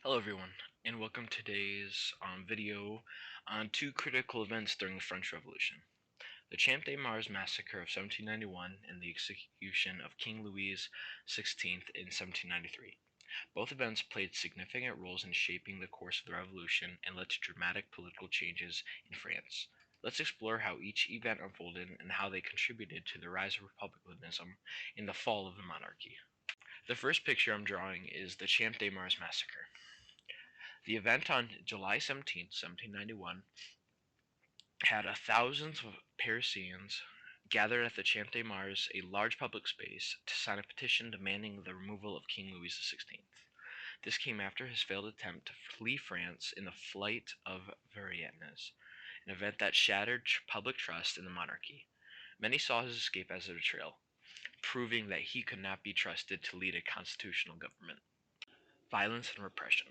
Hello everyone, and welcome to today's video on two critical events during the French Revolution. The Champ de Mars massacre of 1791 and the execution of King Louis XVI in 1793. Both events played significant roles in shaping the course of the revolution and led to dramatic political changes in France. Let's explore how each event unfolded and how they contributed to the rise of republicanism and the fall of the monarchy. The first picture I'm drawing is the Champ de Mars massacre. The event on July 17, 1791, had thousands of Parisians gathered at the Champ de Mars, a large public space, to sign a petition demanding the removal of King Louis XVI. This came after his failed attempt to flee France in the Flight of Varennes, an event that shattered public trust in the monarchy. Many saw his escape as a betrayal, proving that he could not be trusted to lead a constitutional government. Violence and repression.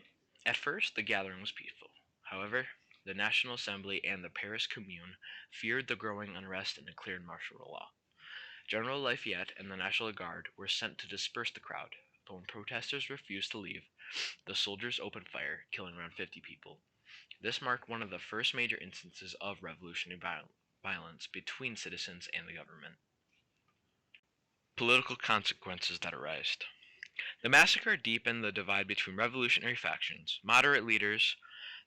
At first, the gathering was peaceful. However, the National Assembly and the Paris Commune feared the growing unrest and declared martial law. General Lafayette and the National Guard were sent to disperse the crowd, but when protesters refused to leave, the soldiers opened fire, killing around 50 people. This marked one of the first major instances of revolutionary violence between citizens and the government. Political consequences that arise. The massacre deepened the divide between revolutionary factions. Moderate leaders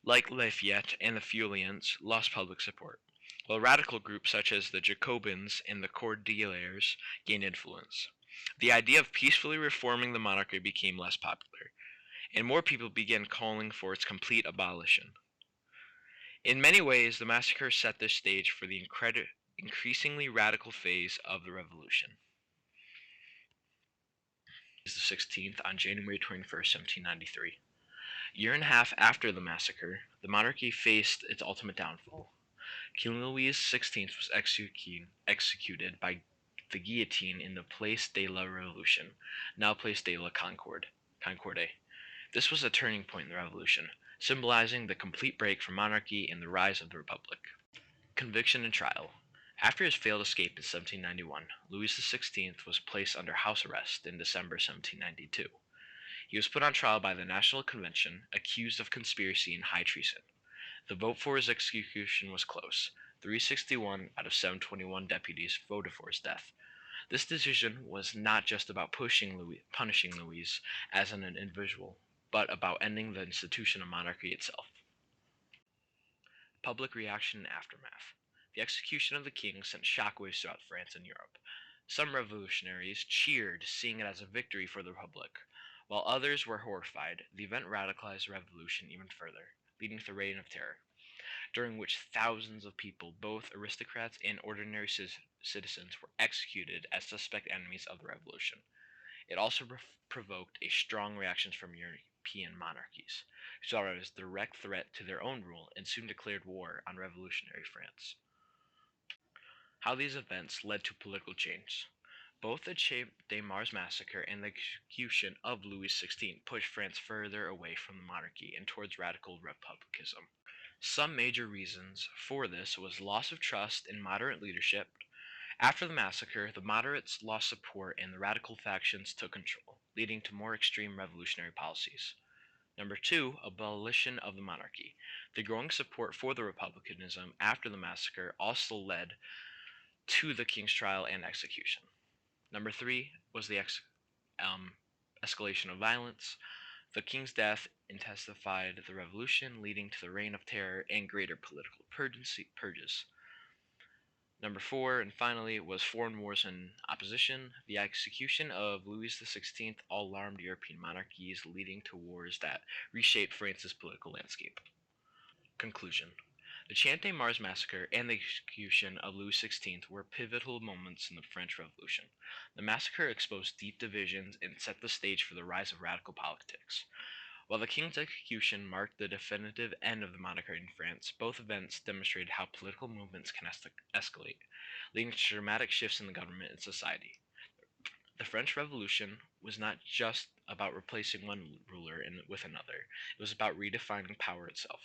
like Lafayette and the Feuillants lost public support, while radical groups such as the Jacobins and the Cordeliers gained influence. The idea of peacefully reforming the monarchy became less popular, and more people began calling for its complete abolition. In many ways, the massacre set the stage for the increasingly radical phase of the revolution. The 16th on January 21st, 1793. A year and a half after the massacre, the monarchy faced its ultimate downfall. King Louis XVI was executed by the guillotine in the Place de la Revolution, now Place de la Concorde. This was a turning point in the revolution, symbolizing the complete break from monarchy and the rise of the republic. Conviction and trial. After his failed escape in 1791, Louis XVI was placed under house arrest in December 1792. He was put on trial by the National Convention, accused of conspiracy and high treason. The vote for his execution was close. 361 out of 721 deputies voted for his death. This decision was not just about punishing Louis as an individual, but about ending the institution of monarchy itself. Public reaction and aftermath. The execution of the king sent shockwaves throughout France and Europe. Some revolutionaries cheered, seeing it as a victory for the Republic, while others were horrified. The event radicalized the revolution even further, leading to the Reign of Terror, during which thousands of people, both aristocrats and ordinary citizens, were executed as suspect enemies of the revolution. It also provoked a strong reaction from European monarchies, who saw it as a direct threat to their own rule and soon declared war on revolutionary France. How these events led to political change. Both the Champ de Mars massacre and the execution of Louis XVI pushed France further away from the monarchy and towards radical republicanism. Some major reasons for this was loss of trust in moderate leadership. After the massacre, the moderates lost support and the radical factions took control, leading to more extreme revolutionary policies. Number two, abolition of the monarchy. The growing support for the republicanism after the massacre also led to the king's trial and execution. Number three was the escalation of violence. The king's death intensified the revolution, leading to the Reign of Terror and greater political purges. Number four, and finally, was foreign wars and opposition. The execution of Louis XVI alarmed European monarchies, leading to wars that reshaped France's political landscape. Conclusion. The Champ de Mars massacre and the execution of Louis XVI were pivotal moments in the French Revolution. The massacre exposed deep divisions and set the stage for the rise of radical politics. While the king's execution marked the definitive end of the monarchy in France, both events demonstrated how political movements can escalate, leading to dramatic shifts in the government and society. The French Revolution was not just about replacing one ruler with another. It was about redefining power itself.